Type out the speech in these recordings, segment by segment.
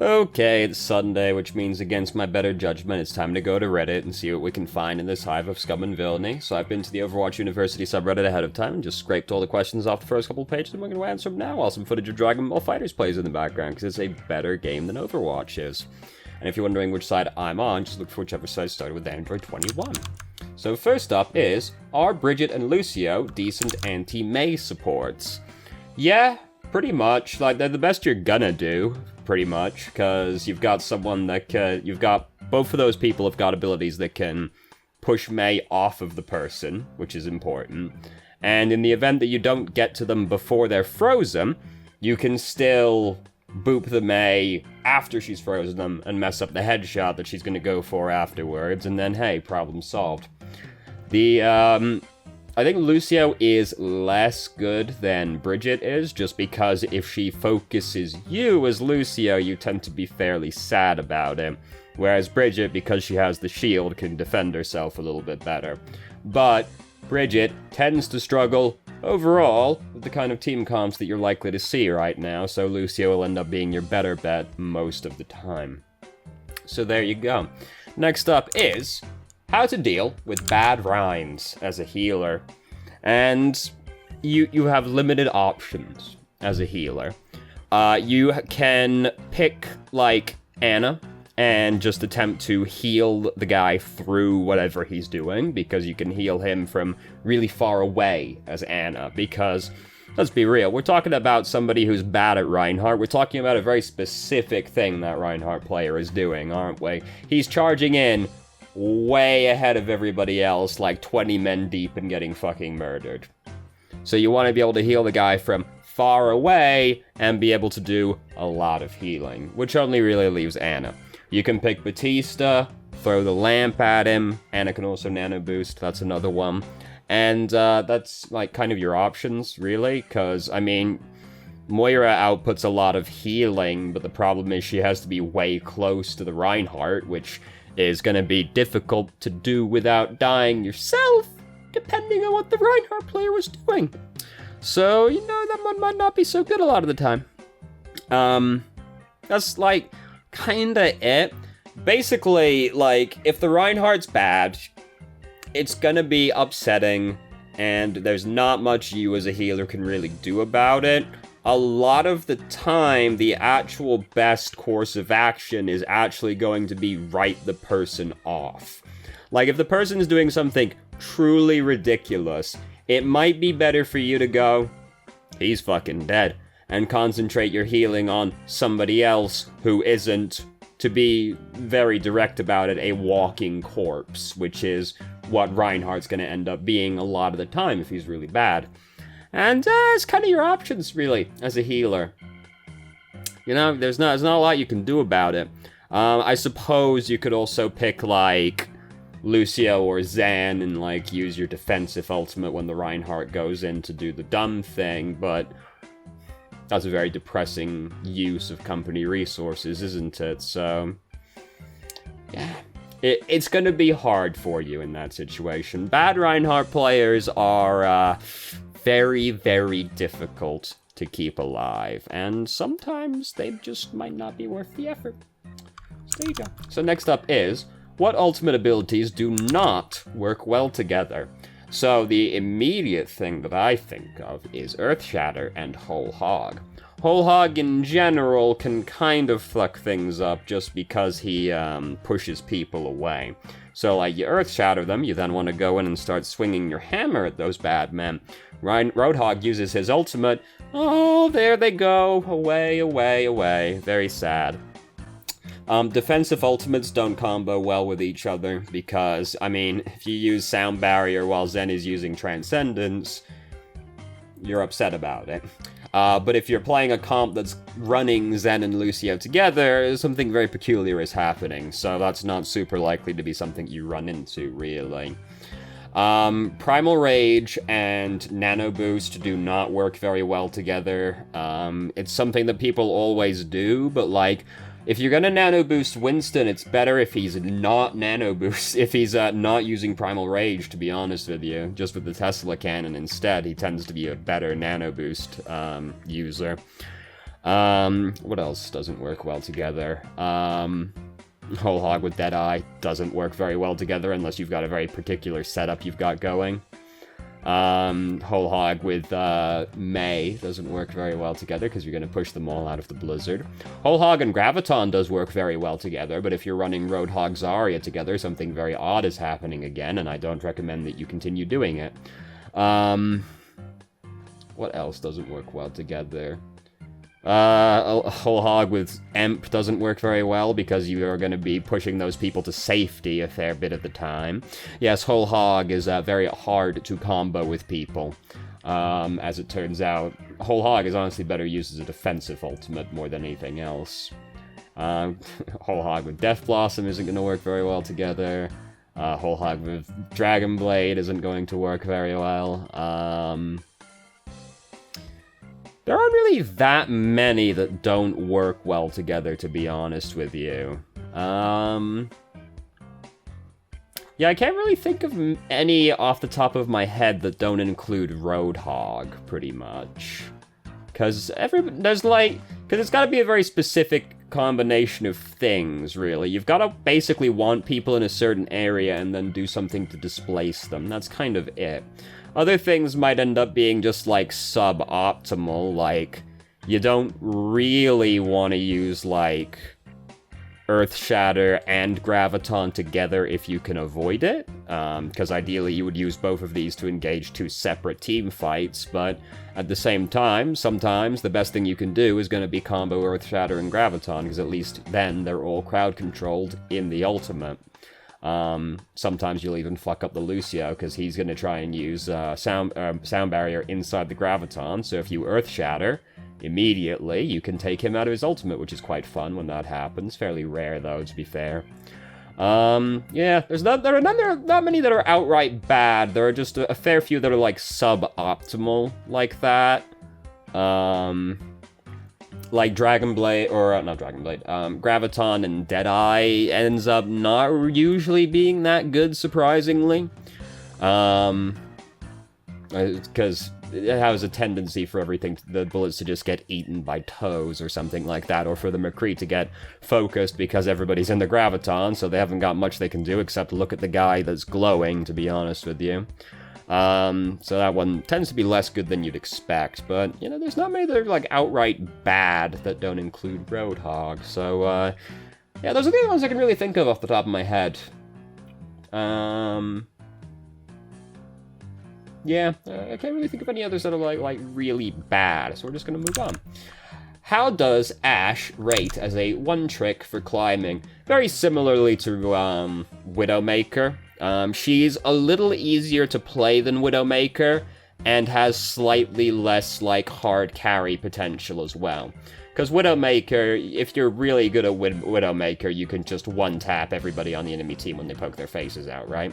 Okay, it's Sunday, which means against my better judgment, it's time to go to Reddit and see what we can find in this hive of scum and villainy. So I've been to the Overwatch University subreddit ahead of time and just scraped all the questions off the first couple pages, and we're going to answer them now while some footage of Dragon Ball FighterZ plays in the background, because it's a better game than Overwatch is. And if you're wondering which side I'm on, just look for whichever side started with Android 21. So first up is, are Bridget and Lucio decent anti-Mei supports? Yeah, pretty much. Like, they're the best you're gonna do, pretty much, because you've got someone that both of those people have got abilities that can push Mei off of the person, which is important. And in the event that you don't get to them before they're frozen, you can still boop the Mei after she's frozen them and mess up the headshot that she's gonna go for afterwards, and then hey, problem solved. I think Lucio is less good than Bridget is, just because if she focuses you as Lucio, you tend to be fairly sad about it. Whereas Bridget, because she has the shield, can defend herself a little bit better. But Bridget tends to struggle overall with the kind of team comps that you're likely to see right now, so Lucio will end up being your better bet most of the time. So there you go. Next up is how to deal with bad rhymes as a healer. And you have limited options as a healer. You can pick, like, Ana and just attempt to heal the guy through whatever he's doing, because you can heal him from really far away as Ana, because, let's be real, we're talking about somebody who's bad at Reinhardt. We're talking about a very specific thing that Reinhardt player is doing, aren't we? He's charging in way ahead of everybody else, like 20 men deep, and getting fucking murdered. So you want to be able to heal the guy from far away and be able to do a lot of healing, which only really leaves Ana. You can pick Batista, throw the lamp at him. Ana can also nano boost, that's another one. And that's like kind of your options, really, because, I mean, Moira outputs a lot of healing, but the problem is she has to be way close to the Reinhardt, which is going to be difficult to do without dying yourself, depending on what the Reinhardt player was doing. So, you know, that one might not be so good a lot of the time. That's, like, kinda it. Basically, like, if the Reinhardt's bad, it's gonna be upsetting, and there's not much you as a healer can really do about it. A lot of the time, the actual best course of action is actually going to be write the person off. Like, if the person is doing something truly ridiculous, it might be better for you to go, he's fucking dead, and concentrate your healing on somebody else who isn't, to be very direct about it, a walking corpse, which is what Reinhardt's gonna end up being a lot of the time if he's really bad. And it's kind of your options, really, as a healer. You know, there's not a lot you can do about it. I suppose you could also pick, like, Lucio or Zan and, like, use your defensive ultimate when the Reinhardt goes in to do the dumb thing, but that's a very depressing use of company resources, isn't it? So, yeah. It's going to be hard for you in that situation. Bad Reinhardt players are very, very difficult to keep alive, and sometimes they just might not be worth the effort. So there you go. So next up is, what ultimate abilities do not work well together? So the immediate thing that I think of is Earthshatter and Whole Hog. Whole Hog in general can kind of fuck things up just because he pushes people away. So, like, you Earthshatter them, you then want to go in and start swinging your hammer at those bad men. Roadhog uses his ultimate. Oh, there they go. Away, away, away. Very sad. Defensive ultimates don't combo well with each other because, I mean, if you use Sound Barrier while Zen is using Transcendence, you're upset about it. But if you're playing a comp that's running Zen and Lucio together, something very peculiar is happening, so that's not super likely to be something you run into, really. Primal Rage and Nano Boost do not work very well together. It's something that people always do, but, like, if you're gonna Nano Boost Winston, it's better if he's not Nano Boost, if he's not using Primal Rage, to be honest with you. Just with the Tesla cannon instead, he tends to be a better Nano Boost user. What else doesn't work well together? Whole Hog with Deadeye doesn't work very well together unless you've got a very particular setup you've got going. Whole Hog with May doesn't work very well together because you're going to push them all out of the Blizzard. Whole Hog and Graviton does work very well together, but if you're running Roadhog Zarya together, something very odd is happening again, and I don't recommend that you continue doing it. What else doesn't work well together? Whole Hog with Emp doesn't work very well because you are going to be pushing those people to safety a fair bit of the time. Yes, Whole Hog is very hard to combo with people. As it turns out, Whole Hog is honestly better used as a defensive ultimate more than anything else. Whole Hog with Death Blossom isn't going to work very well together. Whole Hog with Dragon Blade isn't going to work very well. There aren't really that many that don't work well together, to be honest with you. Yeah, I can't really think of any off the top of my head that don't include Roadhog, pretty much. Because it's got to be a very specific combination of things, really. You've got to basically want people in a certain area and then do something to displace them. That's kind of it. Other things might end up being just, like, suboptimal, like, you don't really want to use, like, Earthshatter and Graviton together if you can avoid it, because ideally you would use both of these to engage two separate team fights, but at the same time, sometimes the best thing you can do is going to be combo Earthshatter and Graviton, because at least then they're all crowd-controlled in the ultimate. Sometimes you'll even fuck up the Lucio, because he's going to try and use sound barrier inside the Graviton, so if you Earthshatter, immediately you can take him out of his ultimate, which is quite fun when that happens. Fairly rare, though, to be fair. Yeah, there are not many that are outright bad. There are just a fair few that are, like, suboptimal like that. Like Graviton and Deadeye ends up not usually being that good, surprisingly. Because it has a tendency for the bullets to just get eaten by toes or something like that, or for the McCree to get focused because everybody's in the Graviton, so they haven't got much they can do except look at the guy that's glowing, to be honest with you. So that one tends to be less good than you'd expect, but, you know, there's not many that are, like, outright bad that don't include Roadhog, so, yeah, those are the only ones I can really think of off the top of my head. Yeah, I can't really think of any others that are, like really bad, so we're just gonna move on. How does Ashe rate as a one-trick for climbing? Very similarly to, Widowmaker. She's a little easier to play than Widowmaker, and has slightly less, like, hard carry potential as well. Because Widowmaker, if you're really good at Widowmaker, you can just one-tap everybody on the enemy team when they poke their faces out, right?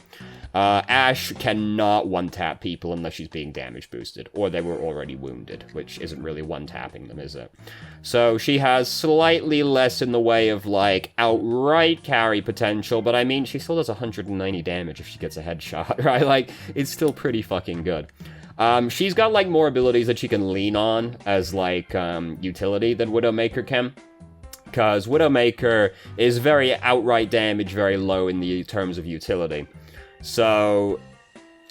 Ashe cannot one-tap people unless she's being damage boosted, or they were already wounded, which isn't really one-tapping them, is it? So she has slightly less in the way of, like, outright carry potential, but I mean, she still does 190 damage if she gets a headshot, right? Like, it's still pretty fucking good. She's got, like, more abilities that she can lean on as, like, utility than Widowmaker can. Because Widowmaker is very outright damage, very low in the terms of utility. So,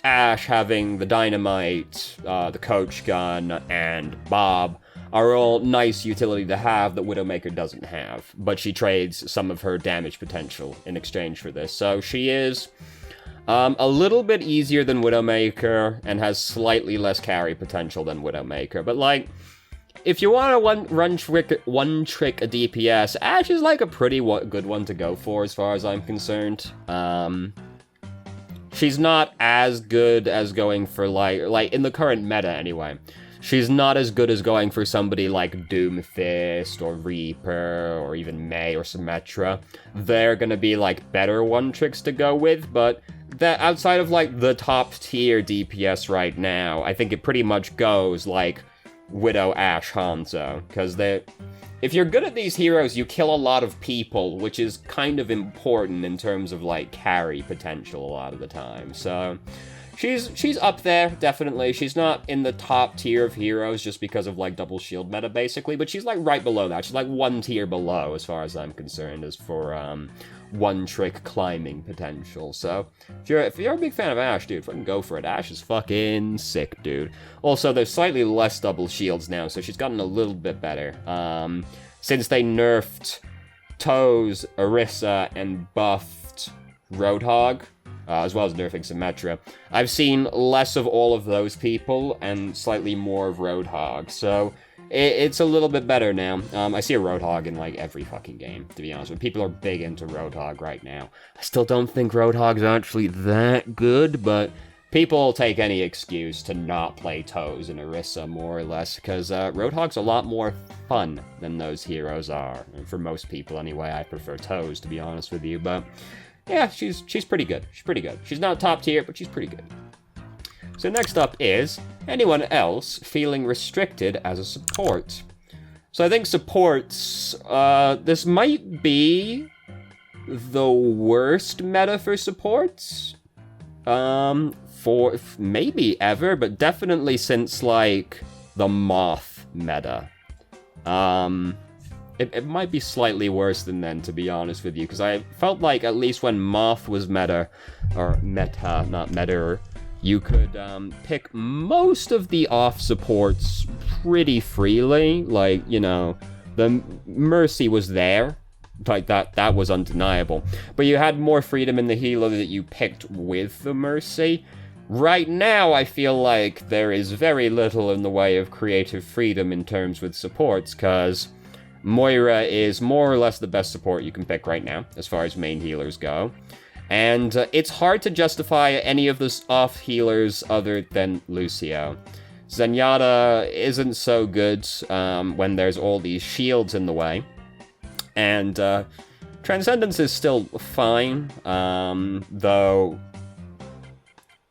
Ashe having the Dynamite, the Coach Gun, and Bob are all nice utility to have that Widowmaker doesn't have. But she trades some of her damage potential in exchange for this. So she is a little bit easier than Widowmaker, and has slightly less carry potential than Widowmaker. But, like, if you want to one-trick a DPS, Ashe is, like, a pretty good one to go for, as far as I'm concerned. She's not as good as going for, like, in the current meta, anyway. She's not as good as going for somebody like Doomfist, or Reaper, or even May, or Symmetra. They're gonna be, like, better one-tricks to go with, but that outside of, like, the top-tier DPS right now, I think it pretty much goes, like, Widow, Ashe, Hanzo, because if you're good at these heroes, you kill a lot of people, which is kind of important in terms of, like, carry potential a lot of the time. So, she's up there, definitely. She's not in the top tier of heroes just because of, like, double shield meta, basically, but she's, like, right below that. She's, like, one tier below, as far as I'm concerned, as for, one-trick climbing potential. So, if you're a big fan of Ashe, dude, fucking go for it. Ashe is fucking sick, dude. Also, there's slightly less double shields now, so she's gotten a little bit better. Since they nerfed Toes, Orisa, and buffed Roadhog, as well as nerfing Symmetra, I've seen less of all of those people and slightly more of Roadhog, so it's a little bit better now. I see a Roadhog in, like, every fucking game, to be honest with you. People are big into Roadhog right now. I still don't think Roadhog's actually that good, but people take any excuse to not play Toes and Orisa, more or less, because Roadhog's a lot more fun than those heroes are. And for most people, anyway, I prefer Toes, to be honest with you, but yeah, she's pretty good. She's pretty good. She's not top tier, but she's pretty good. So next up is anyone else feeling restricted as a support. So I think supports, this might be the worst meta for supports, for maybe ever, but definitely since, like, the Moth meta. It might be slightly worse than then, to be honest with you, because I felt like at least when Moth was meta, not meta, you could pick most of the off supports pretty freely. Like, you know, the Mercy was there, like that was undeniable. But you had more freedom in the healer that you picked with the Mercy. Right now, I feel like there is very little in the way of creative freedom in terms with supports, because Moira is more or less the best support you can pick right now, as far as main healers go. And it's hard to justify any of the off healers other than Lucio. Zenyatta isn't so good when there's all these shields in the way. And Transcendence is still fine, though,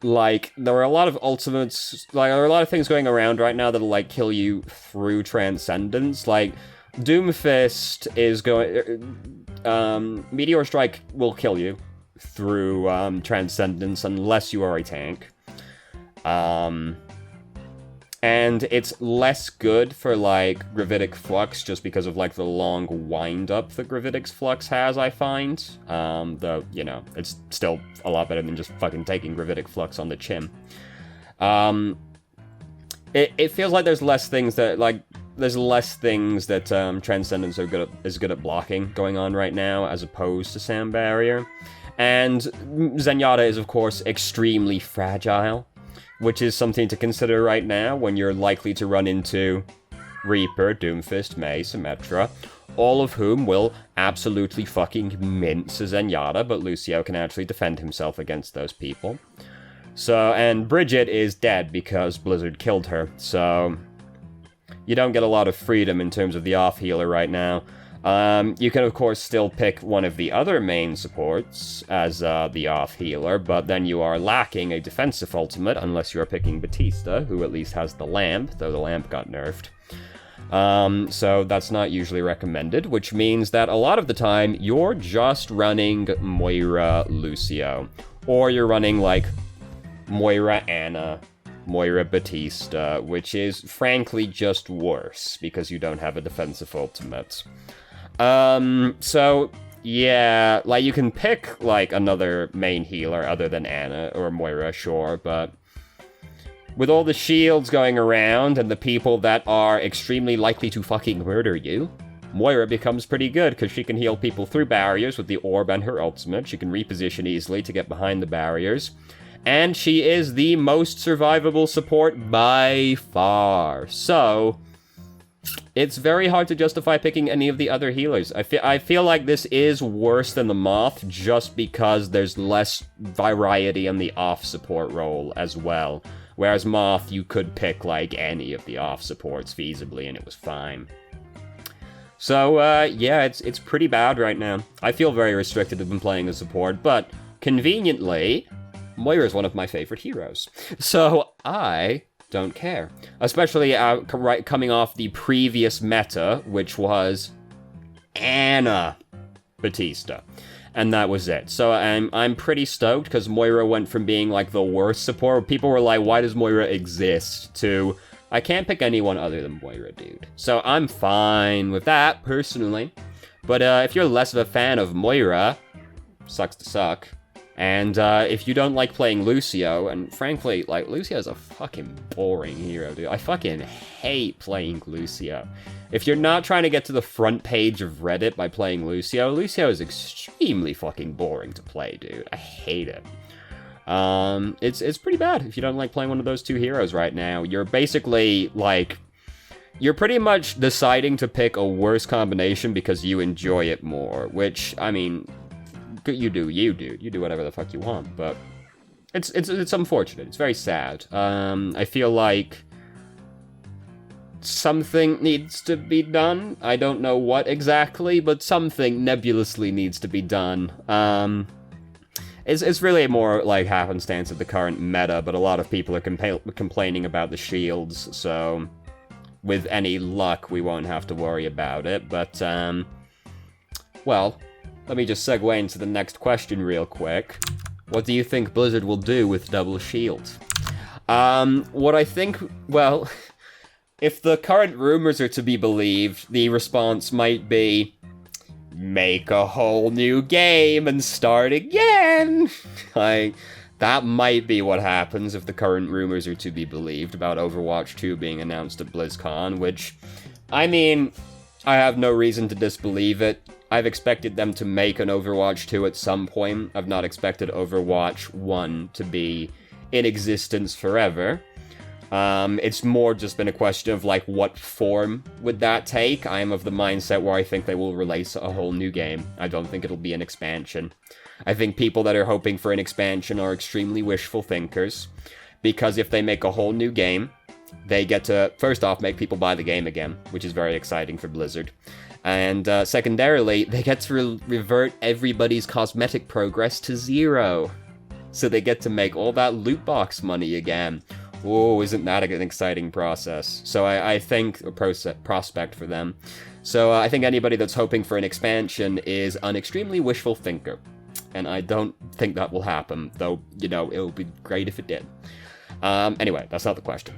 like, there are a lot of ultimates, like, there are a lot of things going around right now that'll, like, kill you through Transcendence. Like, Doomfist is going, Meteor Strike will kill you through Transcendence unless you are a tank. And it's less good for, like, Gravitic Flux just because of, like, the long wind-up that Gravitic Flux has, I find. Though, you know, it's still a lot better than just fucking taking Gravitic Flux on the chin. It feels like there's less things that, like, Transcendence is good at blocking going on right now, as opposed to Sand Barrier. And Zenyatta is, of course, extremely fragile, which is something to consider right now when you're likely to run into Reaper, Doomfist, Mei, Symmetra, all of whom will absolutely fucking mince Zenyatta, but Lucio can actually defend himself against those people. So, and Bridget is dead because Blizzard killed her, so you don't get a lot of freedom in terms of the off-healer right now. You can, of course, still pick one of the other main supports as the off-healer, but then you are lacking a defensive ultimate, unless you're picking Batista, who at least has the lamp, though the lamp got nerfed. So that's not usually recommended, which means that a lot of the time, you're just running Moira Lucio. Or you're running, like, Moira Ana, Moira Batista, which is, frankly, just worse, because you don't have a defensive ultimate. So, yeah, like, you can pick, like, another main healer other than Ana or Moira, sure, but with all the shields going around and the people that are extremely likely to fucking murder you, Moira becomes pretty good, because she can heal people through barriers with the orb and her ultimate. She can reposition easily to get behind the barriers. And she is the most survivable support by far. So, it's very hard to justify picking any of the other healers. I feel like this is worse than the Moth, just because there's less variety in the off support role as well. Whereas Moth, you could pick, like, any of the off supports feasibly, and it was fine. So, yeah, it's pretty bad right now. I feel very restricted to been playing a support, but conveniently, Moira is one of my favorite heroes. So, I don't care. Especially coming off the previous meta, which was Ana Batista. and that was it. So I'm pretty stoked, because Moira went from being, like, the worst support. People were like, why does Moira exist? To, I can't pick anyone other than Moira, dude. So I'm fine with that, personally. But if you're less of a fan of Moira, sucks to suck. And if you don't like playing Lucio, and frankly, like, Lucio's a fucking boring hero, dude. I fucking hate playing Lucio. If you're not trying to get to the front page of Reddit by playing Lucio, Lucio is extremely fucking boring to play, dude. I hate it. It's pretty bad if you don't like playing one of those two heroes right now. You're basically, like, you're pretty much deciding to pick a worse combination because you enjoy it more, which, I mean, you do, dude. You do whatever the fuck you want, but it's unfortunate. It's very sad. I feel like something needs to be done. I don't know what exactly, but something nebulously needs to be done. It's really more like happenstance of the current meta, but a lot of people are complaining about the shields, so with any luck, we won't have to worry about it. But, well, let me just segue into the next question real quick. What do you think Blizzard will do with double shield? What I think, well, if the current rumors are to be believed, the response might be, make a whole new game and start again. Like, that might be what happens if the current rumors are to be believed about Overwatch 2 being announced at BlizzCon, which, I mean, I have no reason to disbelieve it. I've expected them to make an Overwatch 2 at some point. I've not expected Overwatch 1 to be in existence forever. It's more just been a question of, like, what form would that take? I am of the mindset where I think they will release a whole new game. I don't think it'll be an expansion. I think people that are hoping for an expansion are extremely wishful thinkers, because if they make a whole new game, they get to, first off, make people buy the game again, which is very exciting for Blizzard. And secondarily, they get to revert everybody's cosmetic progress to 0. So they get to make all that loot box money again. Whoa, isn't that an exciting process? So I think a prospect for them. So I think anybody that's hoping for an expansion is an extremely wishful thinker. And I don't think that will happen, though, you know, it would be great if it did. Anyway, that's not the question.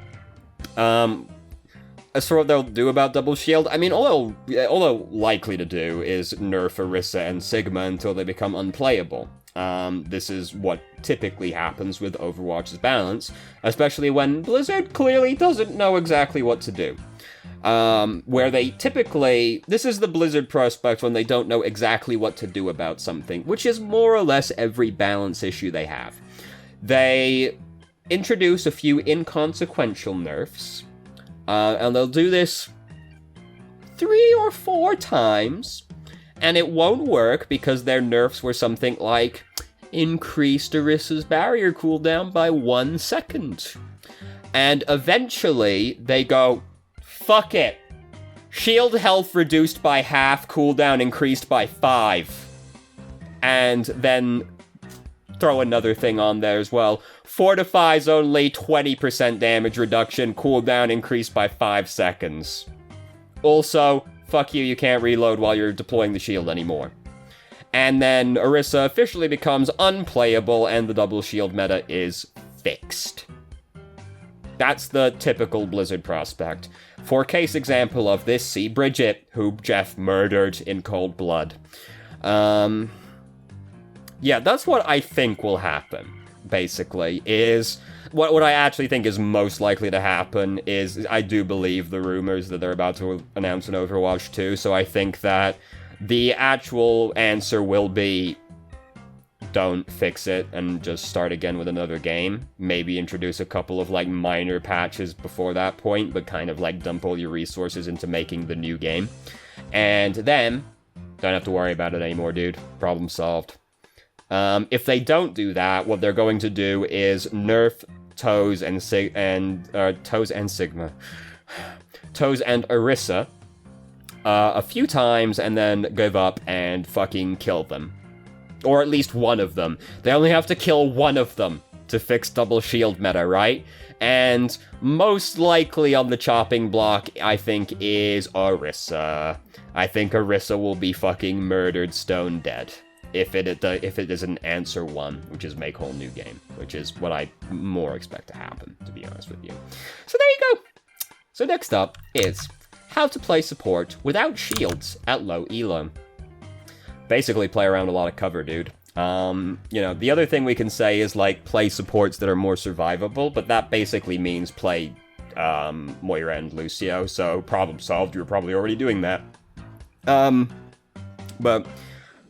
As for what they'll do about Double Shield, I mean, all they're likely to do is nerf Orisa and Sigma until they become unplayable. This is what typically happens with Overwatch's balance, especially when Blizzard clearly doesn't know exactly what to do. Where they typically, this is the Blizzard prospect when they don't know exactly what to do about something, which is more or less every balance issue they have. They introduce a few inconsequential nerfs, and they'll do this 3 or 4 times, and it won't work because their nerfs were something like increased Orisa's barrier cooldown by 1 second. And eventually, they go, fuck it. Shield health reduced by half, cooldown increased by 5. And then throw another thing on there as well. Fortifies only 20% damage reduction, cooldown increased by 5 seconds. Also, fuck you, you can't reload while you're deploying the shield anymore. And then Orisa officially becomes unplayable and the double shield meta is fixed. That's the typical Blizzard prospect. For case example of this, see Bridget, who Jeff murdered in cold blood. Yeah, that's what I think will happen, basically, is... What I actually think is most likely to happen is, I do believe the rumors that they're about to announce an Overwatch 2, so I think that the actual answer will be, don't fix it and just start again with another game. Maybe introduce a couple of, like, minor patches before that point, but kind of, like, dump all your resources into making the new game. And then, don't have to worry about it anymore, dude. Problem solved. If they don't do that, what they're going to do is nerf Toes and Sigma. Toes and Orisa a few times and then give up and fucking kill them. Or at least one of them. They only have to kill one of them to fix double shield meta, right? And most likely on the chopping block, I think, is Orisa. I think Orisa will be fucking murdered stone dead. if it doesn't answer one, which is make whole new game, which is what I more expect to happen, to be honest with you. So there you go. So next up is how to play support without shields at low elo. Basically, play around a lot of cover, dude. The other thing we can say is, like, play supports that are more survivable, but that basically means play Moira and Lucio, so problem solved. You're probably already doing that. But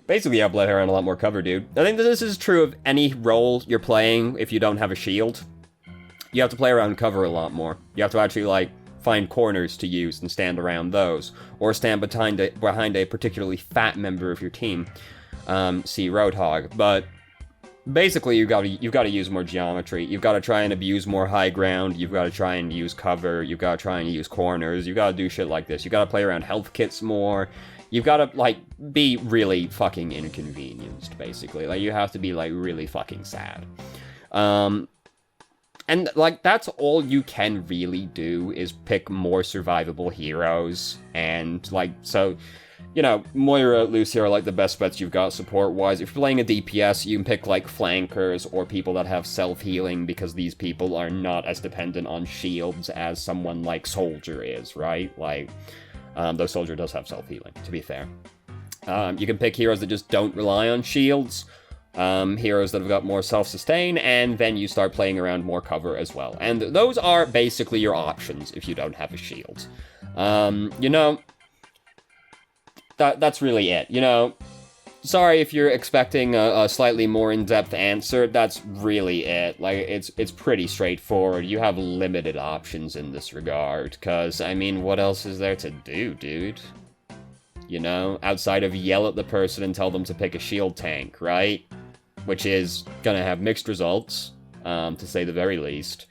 basically, yeah, play around a lot more cover, dude. I think that this is true of any role you're playing if you don't have a shield. You have to play around cover a lot more. You have to actually, like, find corners to use and stand around those, or stand behind a particularly fat member of your team. See Roadhog. But basically, you've got to use more geometry. You've got to try and abuse more high ground. You've got to try and use cover. You've got to try and use corners. You've got to do shit like this. You've got to play around health kits more. You've got to, like, be really fucking inconvenienced, basically. Like, you have to be, like, really fucking sad. And, like, that's all you can really do, is pick more survivable heroes. And, like, so, Moira, Lucio are, like, the best bets you've got support-wise. If you're playing a DPS, you can pick, like, flankers or people that have self-healing, because these people are not as dependent on shields as someone like Soldier is, right? Like, though Soldier does have self-healing, to be fair. You can pick heroes that just don't rely on shields. Heroes that have got more self-sustain, and then you start playing around more cover as well. And those are basically your options if you don't have a shield. That's really it. Sorry if you're expecting a slightly more in-depth answer, that's really it. Like, it's pretty straightforward. You have limited options in this regard, because, I mean, what else is there to do, dude? Outside of yell at the person and tell them to pick a shield tank, right? Which is gonna have mixed results, to say the very least.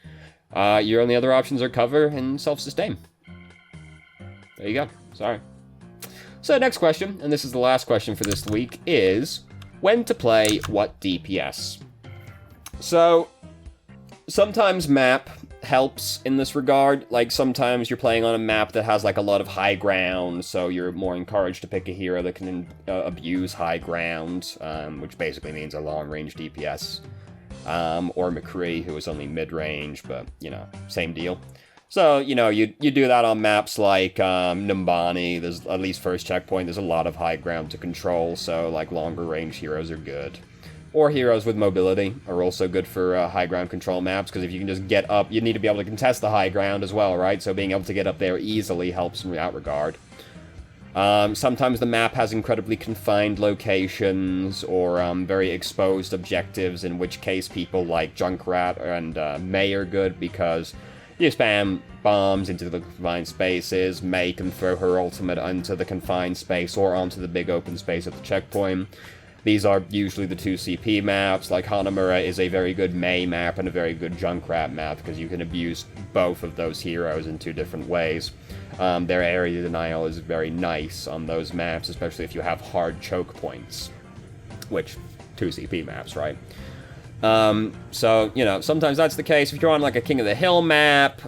Your only other options are cover and self-sustain. There you go. Sorry. So next question, and this is the last question for this week, is when to play what DPS? So, sometimes map helps in this regard. Like, sometimes you're playing on a map that has, like, a lot of high ground, so you're more encouraged to pick a hero that can abuse high ground, which basically means a long-range DPS. Or McCree, who is only mid-range, but, same deal. So, you do that on maps like Numbani. There's, at least first checkpoint, there's a lot of high ground to control, so, like, longer-range heroes are good. Or heroes with mobility are also good for high ground control maps, because if you can just get up, you need to be able to contest the high ground as well, right? So being able to get up there easily helps in that regard. Sometimes the map has incredibly confined locations, or very exposed objectives, in which case people like Junkrat and Mei are good, because you spam bombs into the confined spaces. Mei can throw her ultimate onto the confined space or onto the big open space at the checkpoint. These are usually the 2 CP maps. Like, Hanamura is a very good Mei map and a very good Junkrat map, because you can abuse both of those heroes in 2 different ways. Their area denial is very nice on those maps, especially if you have hard choke points. Which, 2 CP maps, right? So, sometimes that's the case. If you're on, like, a King of the Hill map,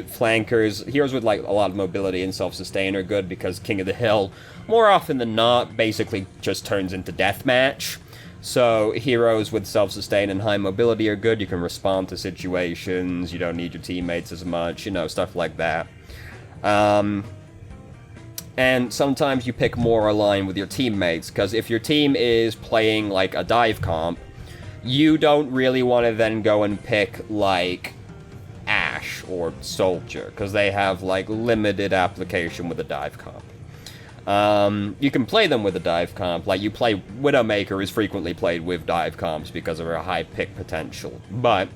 flankers, heroes with, like, a lot of mobility and self-sustain are good, because King of the Hill, more often than not, basically just turns into deathmatch. So, heroes with self-sustain and high mobility are good. You can respond to situations, you don't need your teammates as much, stuff like that. And sometimes you pick more aligned with your teammates, because if your team is playing, like, a dive comp, you don't really want to then go and pick, like, Ashe or Soldier, because they have, like, limited application with a dive comp. You can play them with a dive comp, like, you play Widowmaker is frequently played with dive comps because of her high pick potential, but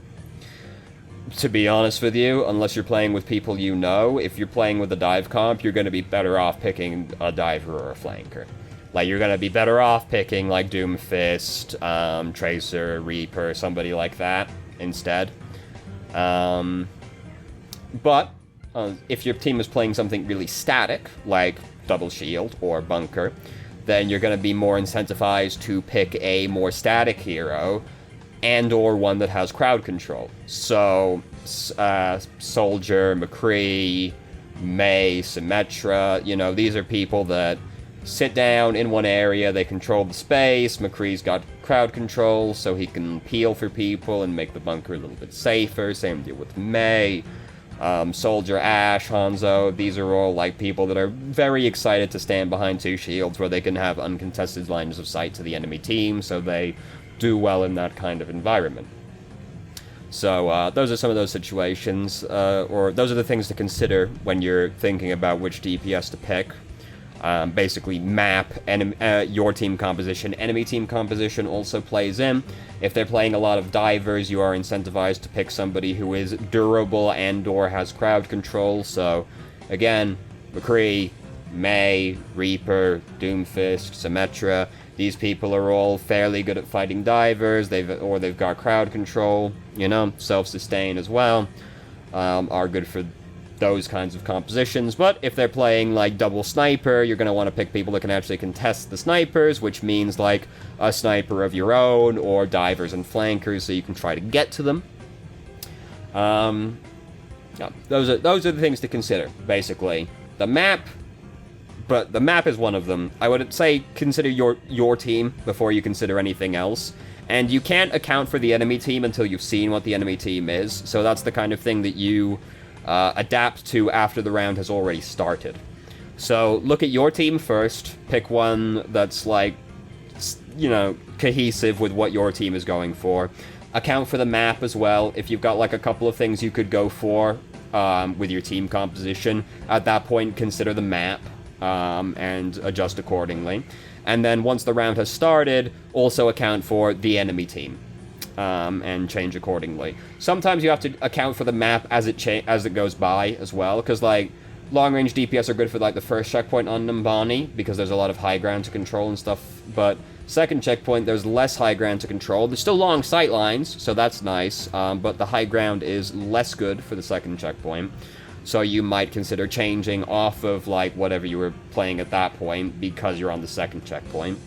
to be honest with you, unless you're playing with people if you're playing with a dive comp, you're going to be better off picking a diver or a flanker. Like, you're going to be better off picking, like, Doomfist, Tracer, Reaper, somebody like that, instead. But, if your team is playing something really static, like Double Shield or Bunker, then you're going to be more incentivized to pick a more static hero, and or one that has crowd control. So, Soldier, McCree, Mei, Symmetra, these are people that sit down in one area, they control the space. McCree's got crowd control, so he can peel for people and make the bunker a little bit safer. Same deal with May. Soldier, Ash, Hanzo, these are all, like, people that are very excited to stand behind two shields where they can have uncontested lines of sight to the enemy team, so they do well in that kind of environment. So, those are some of those situations, or those are the things to consider when you're thinking about which DPS to pick. Basically, map, your team composition. Enemy team composition also plays in. If they're playing a lot of divers, you are incentivized to pick somebody who is durable and/or has crowd control. So, again, McCree, May, Reaper, Doomfist, Symmetra. These people are all fairly good at fighting divers. They've got crowd control. You know, self-sustain as well. Are good for those kinds of compositions, but if they're playing, like, double sniper, you're going to want to pick people that can actually contest the snipers, which means, like, a sniper of your own, or divers and flankers, so you can try to get to them. Yeah, those are the things to consider, basically. The map, but the map is one of them. I would say consider your team before you consider anything else. And you can't account for the enemy team until you've seen what the enemy team is, so that's the kind of thing that you adapt to after the round has already started. So look at your team first, pick one that's, like, you know, cohesive with what your team is going for. Account for the map as well. If you've got, like, a couple of things you could go for with your team composition, at that point consider the map and adjust accordingly. And then once the round has started, also account for the enemy team. And change accordingly. Sometimes you have to account for the map as it goes by as well, because, like, long-range DPS are good for, like, the first checkpoint on Numbani, because there's a lot of high ground to control and stuff, but second checkpoint, there's less high ground to control. There's still long sight lines, so that's nice, but the high ground is less good for the second checkpoint, so you might consider changing off of, like, whatever you were playing at that point, because you're on the second checkpoint.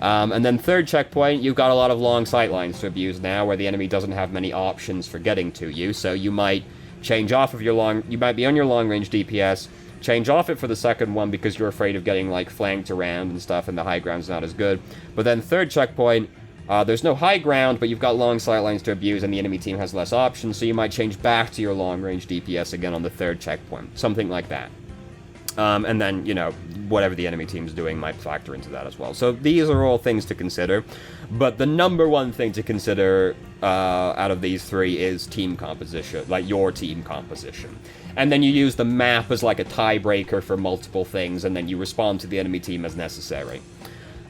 And then third checkpoint, you've got a lot of long sight lines to abuse now, where the enemy doesn't have many options for getting to you, so you might change off of you might be on your long-range DPS, change off it for the second one because you're afraid of getting, like, flanked around and stuff, and the high ground's not as good. But then third checkpoint, there's no high ground, but you've got long sight lines to abuse, and the enemy team has less options, so you might change back to your long-range DPS again on the third checkpoint, something like that. And then, you know, whatever the enemy team's doing might factor into that as well. So these are all things to consider. But the number one thing to consider out of these three is team composition, like your team composition. And then you use the map as, like, a tiebreaker for multiple things, and then you respond to the enemy team as necessary.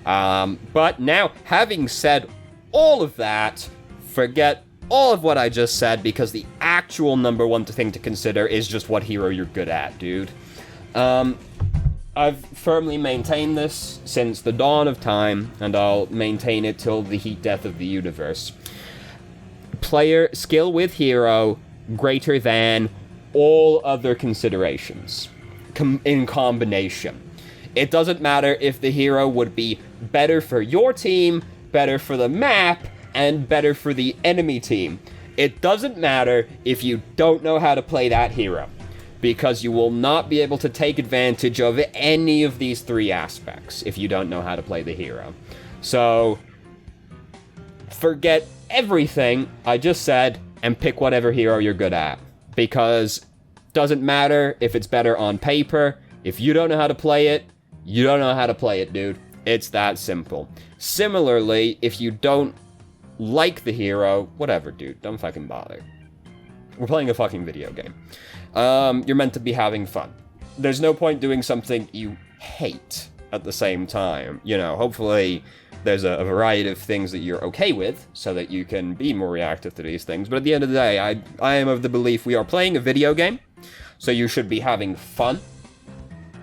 But now, having said all of that, forget all of what I just said, because the actual number one thing to consider is just what hero you're good at, dude. I've firmly maintained this since the dawn of time, and I'll maintain it till the heat death of the universe. Player skill with hero greater than all other considerations in combination. It doesn't matter if the hero would be better for your team, better for the map, and better for the enemy team. It doesn't matter if you don't know how to play that hero, because you will not be able to take advantage of any of these three aspects if you don't know how to play the hero. So, forget everything I just said and pick whatever hero you're good at. Because doesn't matter if it's better on paper. If you don't know how to play it, you don't know how to play it, dude. It's that simple. Similarly, if you don't like the hero, whatever, dude. Don't fucking bother. We're playing a fucking video game. You're meant to be having fun. There's no point doing something you hate at the same time. You know, hopefully there's a variety of things that you're okay with so that you can be more reactive to these things. But at the end of the day, I am of the belief we are playing a video game, so you should be having fun.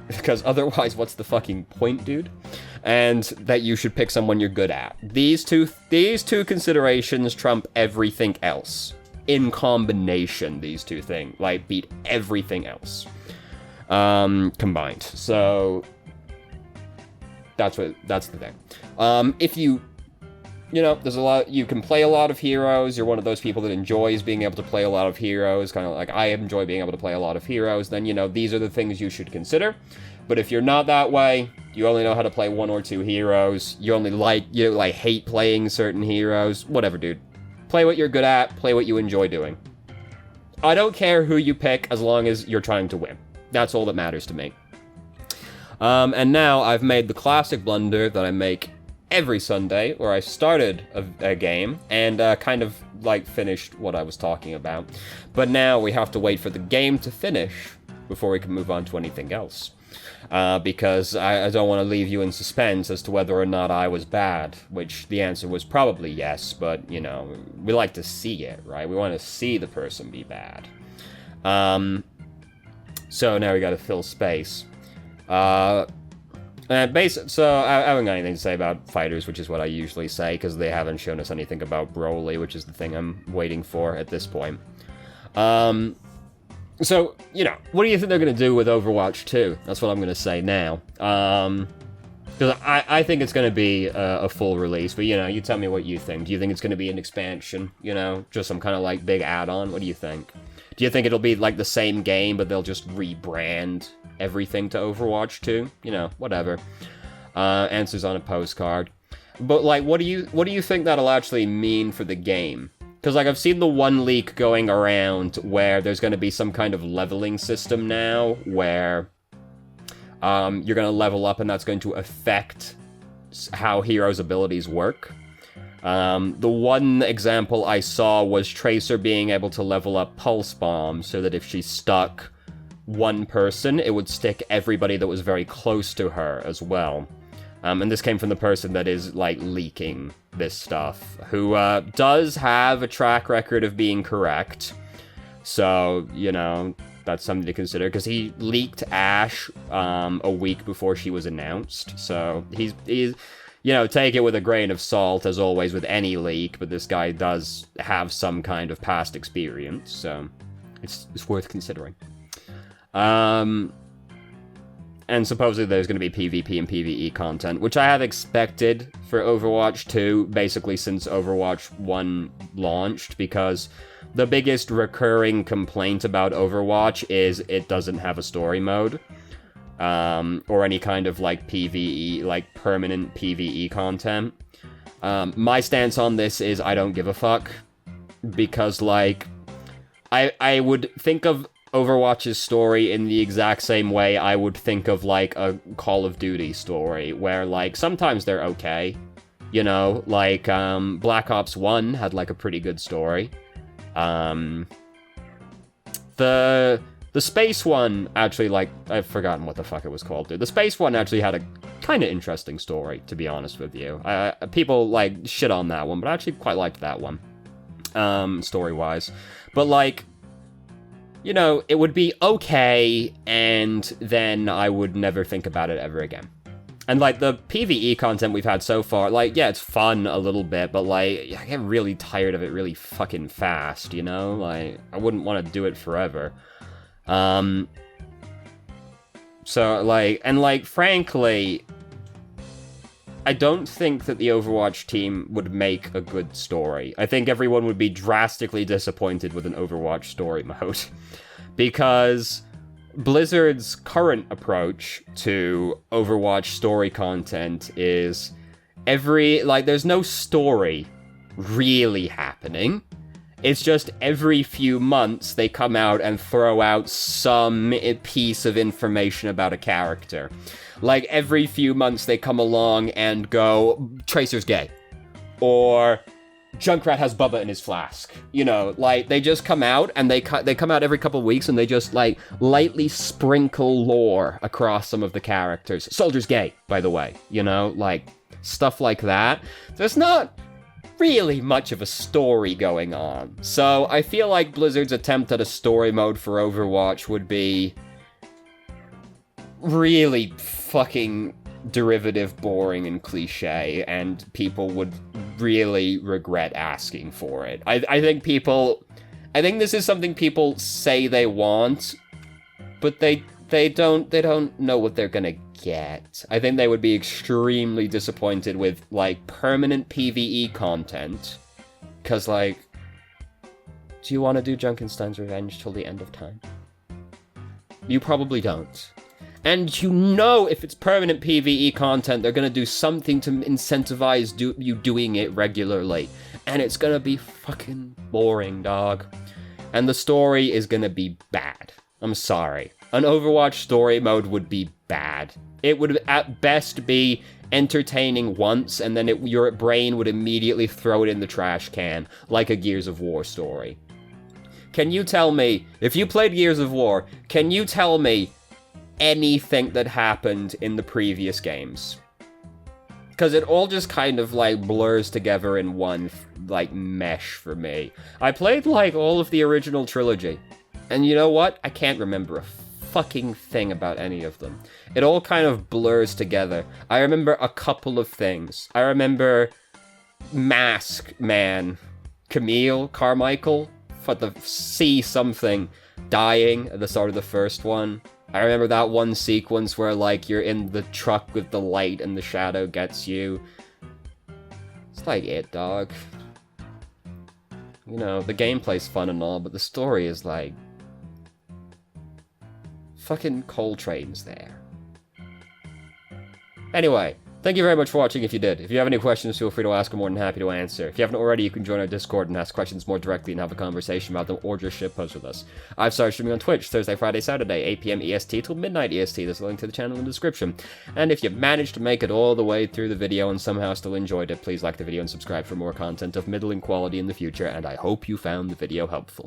Because otherwise, what's the fucking point, dude? And that you should pick someone you're good at. These two considerations trump everything else. In combination, these two things, like, beat everything else combined. So that's the thing. If you know, there's a lot, you can play a lot of heroes, you're one of those people that enjoys being able to play a lot of heroes, kind of like I enjoy being able to play a lot of heroes, then, you know, these are the things you should consider. But if you're not that way, you only know how to play one or two heroes, you hate playing certain heroes, whatever, dude. Play what you're good at, play what you enjoy doing. I don't care who you pick as long as you're trying to win. That's all that matters to me. And now I've made the classic blunder that I make every Sunday, where I started a game and kind of like finished what I was talking about. But now we have to wait for the game to finish before we can move on to anything else. Because I don't want to leave you in suspense as to whether or not I was bad, which the answer was probably yes, but, you know, we like to see it, right? We want to see the person be bad. So now we gotta fill space. So I haven't got anything to say about fighters, which is what I usually say, because they haven't shown us anything about Broly, which is the thing I'm waiting for at this point. So, you know, what do you think they're going to do with Overwatch 2? That's what I'm going to say now. Because I think it's going to be a full release, but, you know, you tell me what you think. Do you think it's going to be an expansion, you know, just some kind of, like, big add-on? What do you think? Do you think it'll be, like, the same game, but they'll just rebrand everything to Overwatch 2? You know, whatever. Answers on a postcard. But, like, what do you think that'll actually mean for the game? Because, like, I've seen the one leak going around where there's going to be some kind of leveling system now, where you're going to level up and that's going to affect how heroes' abilities work. The one example I saw was Tracer being able to level up Pulse Bomb so that if she stuck one person, it would stick everybody that was very close to her as well. And this came from the person that is, like, leaking this stuff, who does have a track record of being correct. So, you know, that's something to consider, because he leaked Ashe a week before she was announced. So he's, you know, take it with a grain of salt, as always with any leak, but this guy does have some kind of past experience, so it's worth considering. And supposedly there's going to be PvP and PvE content, which I have expected for Overwatch 2, basically since Overwatch 1 launched, because the biggest recurring complaint about Overwatch is it doesn't have a story mode, or any kind of, like, PvE, like, permanent PvE content. My stance on this is I don't give a fuck, because, like, I would think of Overwatch's story in the exact same way I would think of, like, a Call of Duty story, where, like, sometimes they're okay, you know, like, Black Ops 1 had, like, a pretty good story. The space one, actually, like, I've forgotten what the fuck it was called, dude. The space one actually had a kind of interesting story, to be honest with you. People, like, shit on that one, but I actually quite liked that one, story-wise. But, like, you know, it would be okay, and then I would never think about it ever again. And, like, the PvE content we've had so far, like, yeah, it's fun a little bit, but, like, I get really tired of it really fucking fast, you know? Like, I wouldn't want to do it forever. So, like, and, like, frankly, I don't think that the Overwatch team would make a good story. I think everyone would be drastically disappointed with an Overwatch story mode. Because Blizzard's current approach to Overwatch story content is there's no story really happening. It's just every few months they come out and throw out some piece of information about a character. Like, every few months they come along and go, Tracer's gay. Or Junkrat has Bubba in his flask. You know, like, they just come out, and they come out every couple of weeks, and they just, like, lightly sprinkle lore across some of the characters. Soldier's gay, by the way. You know, like, stuff like that. There's not really much of a story going on. So I feel like Blizzard's attempt at a story mode for Overwatch would be really fucking derivative, boring, and cliche, and people would really regret asking for it. I think this is something people say they want, but they don't know what they're gonna get. I think they would be extremely disappointed with, like, permanent PvE content, because, like, do you want to do Junkenstein's Revenge till the end of time? You probably don't. And you know if it's permanent PvE content, they're gonna do something to incentivize you doing it regularly. And it's gonna be fucking boring, dog. And the story is gonna be bad. I'm sorry. An Overwatch story mode would be bad. It would at best be entertaining once, and then your brain would immediately throw it in the trash can, like a Gears of War story. Can you tell me, if you played Gears of War, can you tell me anything that happened in the previous games? Because it all just kind of, like, blurs together in one, like, mesh for me. I played, like, all of the original trilogy, and you know what? I can't remember a fucking thing about any of them. It all kind of blurs together. I remember a couple of things. I remember Mask Man, Carmichael, for the C something, dying at the start of the first one. I remember that one sequence where, like, you're in the truck with the light and the shadow gets you. It's like it, dog. You know, the gameplay's fun and all, but the story is like... fucking Coltrane's there. Anyway, thank you very much for watching if you did. If you have any questions, feel free to ask. I'm more than happy to answer. If you haven't already, you can join our Discord and ask questions more directly and have a conversation about them, or just shitpost with us. I've started streaming on Twitch Thursday, Friday, Saturday, 8 PM EST till midnight EST. There's a link to the channel in the description. And if you managed to make it all the way through the video and somehow still enjoyed it, please like the video and subscribe for more content of middling quality in the future, and I hope you found the video helpful.